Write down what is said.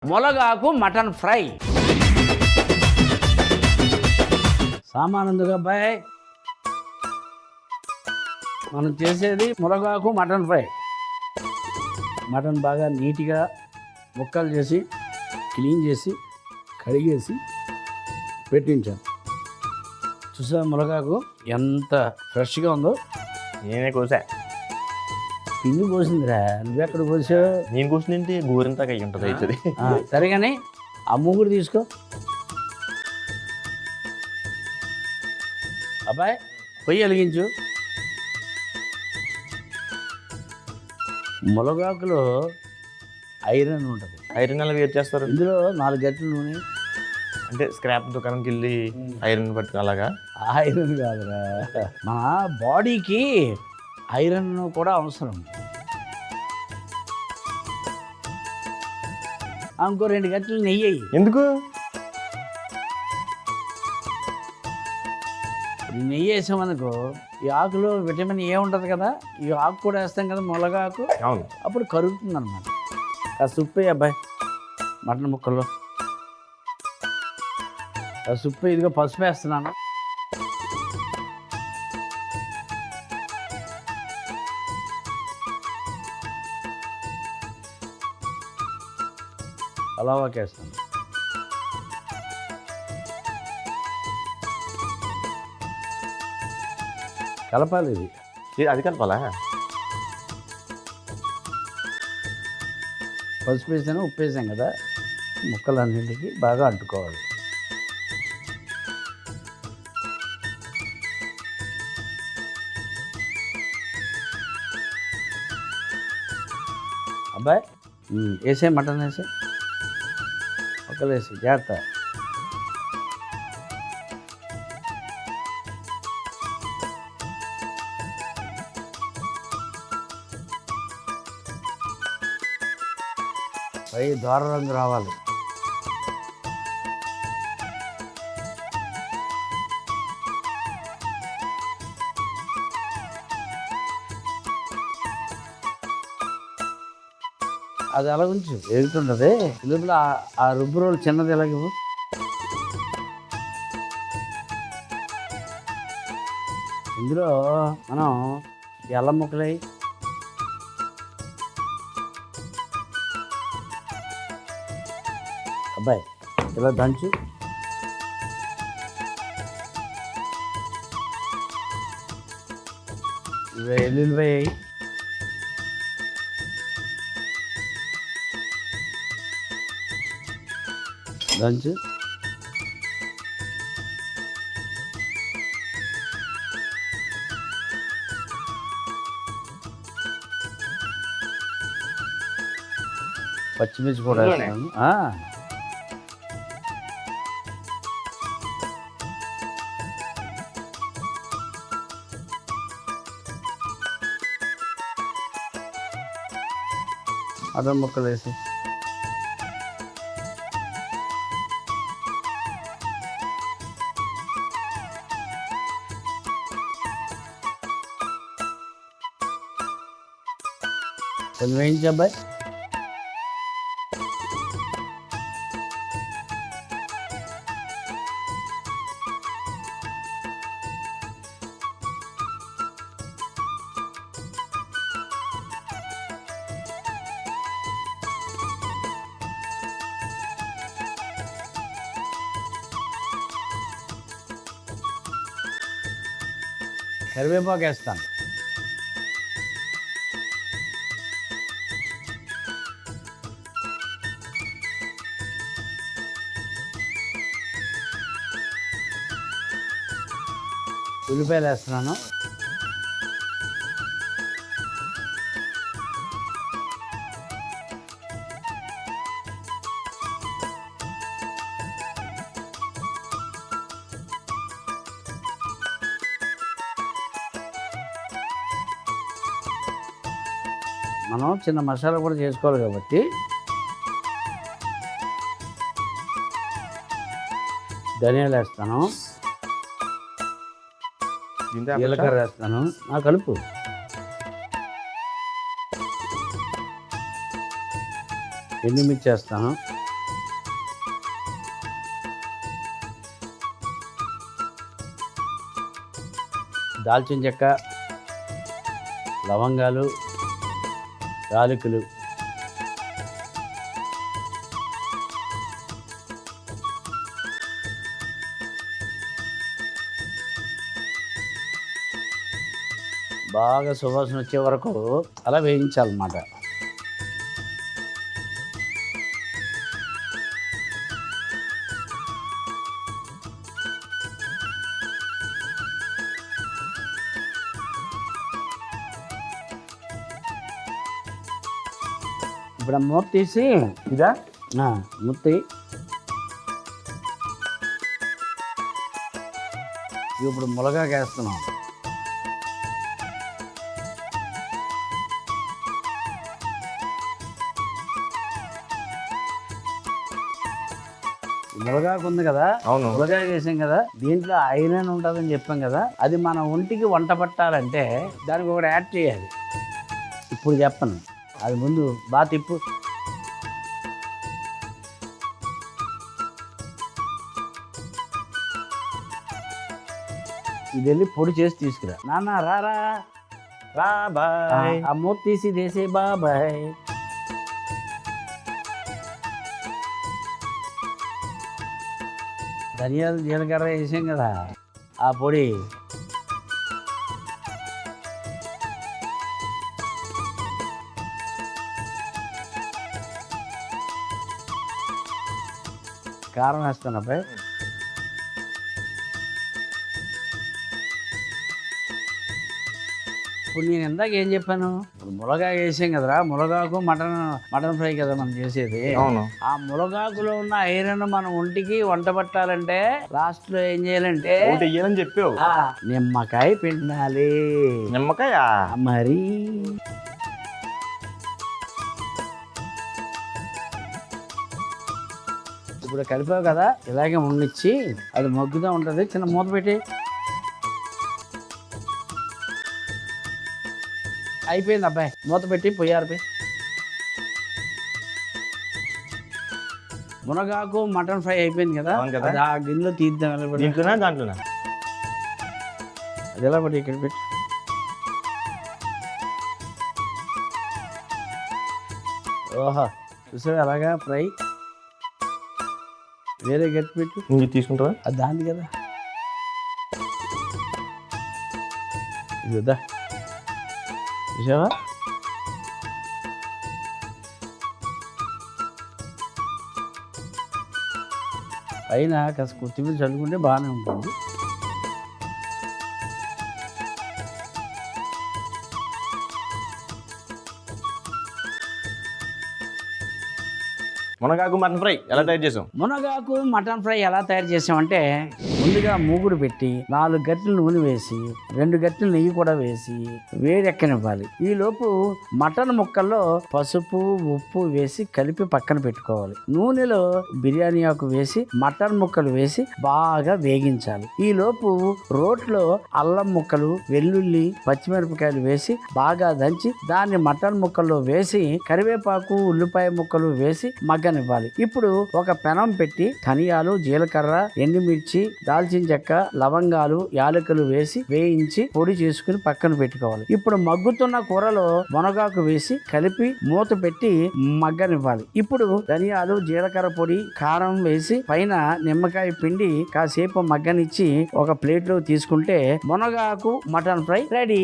ములగాకు mutton fry. సామానందుగా అబ్బాయి, మనం చేసేది ములగాకు మటన్ ఫ్రై. మటన్ బాగా నీట్గా ముక్కలు చేసి క్లీన్ చేసి కడిగేసి పెట్టించాను. చూసా ములగాకు ఎంత ఫ్రెష్గా ఉందో. నేనే కోసా. పిల్లి కోసిందిరా, నువ్వెక్కడ కోసావు? నేను కోసిందేంటి, గోరింతగా అయ్యి ఉంటుంది అవుతుంది. సరే కానీ ఆ మూగుడు తీసుకో అబ్బాయి, పొయ్యి వెలిగించు. ములగాకులో ఐరన్ ఉంటుంది. ఐరన్ ఎలా వేరు చేస్తారు? ఇందులో 4 గంటల నూనె. అంటే స్క్రాప్ దుకాణంకి వెళ్ళి ఐరన్ పట్టుకు అలాగా? ఐరన్ కాదురా, మన బాడీకి ఐరన్ కూడా అవసరం. ఇంకో 2 గంటలు నెయ్యి అయ్యి. ఎందుకు? నెయ్యి వేసామనుకో, ఈ ఆకులో విటమిన్ ఏ ఉంటుంది కదా, ఈ ఆకు కూడా వేస్తాం కదా, ములగాకు. అవును. అప్పుడు కరుగుతుంది అన్నమాట. కాస్త ఉప్పు వేయి అబ్బాయి మటన్ ముక్కల్లో. కాస్త ఉప్పు, ఇదిగో పసుపు వేస్తున్నాను. అలావాకేస్తాను. కలపాలి ఇది. అది కలపాలా? పసుపు వేసాను, ఉప్పు వేసాం కదా, ముక్కలన్నింటికి బాగా అంటుకోవాలి. అబ్బాయి వేసే, మటన్ వేసే, ముక్కలు వేసి జాగ్రత్త. పై దోర రంగు రావాలి. అది అలా ఉంచు, ఎగుతుంటుంది. లోపల ఆ రుబ్బు రోలు చిన్నది ఎలాగ. ఇందులో మనం అల్లం ముక్కలై, అబ్బాయి ఇలా దంచు. ఎల్లుల్లిపాయ వేయి. దంచు. పచ్చిమిర్చి కూడా వేస్తాను. మటన్ ముక్కలు వేసి కొంచెం వేయించి అబ్బాయి. కరివేపాకు వేస్తాను. ఉల్లిపాయలు వేస్తున్నాను. మనం చిన్న మసాలా కూడా చేసుకోవాలి కాబట్టి ధనియాలు వేస్తాను, జీలకర్ర వేస్తాను. కలుపు. ఎండుమిర్చి వేస్తాను. దాల్చిన చెక్క, లవంగాలు, యాలకులు, బాగా సువాసన వచ్చే వరకు అలా వేయించాలన్నమాట. ఇప్పుడు ఆ మూత తీసి ఇదా ముత్తి ఇప్పుడు ములగాకు వేస్తున్నాం. ములగాకు ఉంది కదా, అవును. ములగాకు వేసాం కదా, దీంట్లో ఐరన్ ఉంటుందని చెప్పాం కదా, అది మన ఒంటికి వంట పట్టాలంటే దానికి ఒకటి యాడ్ చేయాలి. ఇప్పుడు చెప్పను, అది ముందు బాగా తిప్పు. ఇది వెళ్ళి పొడి చేసి తీసుకురా. నాన్న రారా, బాయ్. ఆ మూత తీసి దేసే బాబాయ్. ధనియాలు జీలకర్ర వేసాం కదా, ఆ పొడి కారం వేస్తాను అబ్బాయి. ఇప్పుడు నేను ఇందాక ఏం చెప్పాను, ఇప్పుడు ములగాకు వేసాం కదరా, ములగాకు మటన్ ఫ్రై కదా మనం చేసేది. అవును. ఆ ములగాకులో ఉన్న ఐరన్ మన ఒంటికి వంట పట్టాలంటే లాస్ట్ లో ఏం చేయాలంటే ఒకటి వెయ్యాలని చెప్పావు. నిమ్మకాయ పిండాలి. నిమ్మకాయ మరి ఇప్పుడు కలిపావు కదా, ఇలాగే ఉండిచ్చి అది మగ్గుతూ ఉంటుంది. చిన్న మూత పెట్టి అయిపోయింది అబ్బాయి, మూత పెట్టి పొయ్యారిపోయి. మునగాకు మటన్ ఫ్రై అయిపోయింది కదా, అవును కదా. అది ఆ గిన్నెలో తీద్దాం. దీంట్లోనా దాంట్లోనా? అది ఎలా పట్టి ఇక్కడ పెట్టి ఓహో చూసావు అలాగా ఫ్రై. వేరే గట్టి పెట్టు, నువ్వు తీసుకుంటావా? అది దాంది కదా, ఇది వద్దా చూసావా? పైన కాస్త కొత్తిమీర చల్లుకుంటే బాగానే ఉంటుంది. మునగాకు మటన్ ఫ్రై ఎలా తయారు చేసాం? మునగాకు మటన్ ఫ్రై ఎలా తయారు చేసామంటే, ముందుగా మూగుడు పెట్టి 4 గంటలు నూనె వేసి 2 గంటలు నెయ్యి కూడా వేసి వేడెక్కనివ్వాలి. ఈ లోపు మటన్ ముక్కల్లో పసుపు ఉప్పు వేసి కలిపి పక్కన పెట్టుకోవాలి. నూనెలో బిర్యానీ ఆకు వేసి మటన్ ముక్కలు వేసి బాగా వేగించాలి. ఈ లోపు రోట్లో అల్లం ముక్కలు, వెల్లుల్లి, పచ్చిమిరపకాయలు వేసి బాగా దంచి దాన్ని మటన్ ముక్కల్లో వేసి కరివేపాకు, ఉల్లిపాయ ముక్కలు వేసి మగ్గనివ్వాలి. ఇప్పుడు ఒక పెనం పెట్టి ధనియాలు, జీలకర్ర, ఎండుమిర్చి, దాల్చిన చెక్క, లవంగాలు, యాలకులు వేసి వేయించి పొడి చేసుకుని పక్కన పెట్టుకోవాలి. ఇప్పుడు మగ్గుతున్న కూరలో మునగాకు వేసి కలిపి మూత పెట్టి మగ్గనివ్వాలి. ఇప్పుడు ధనియాలు, జీలకర్ర పొడి, కారం వేసి పైన నిమ్మకాయ పిండి కాసేపు మగ్గనిచ్చి ఒక ప్లేట్లో తీసుకుంటే మునగాకు మటన్ ఫ్రై రెడీ.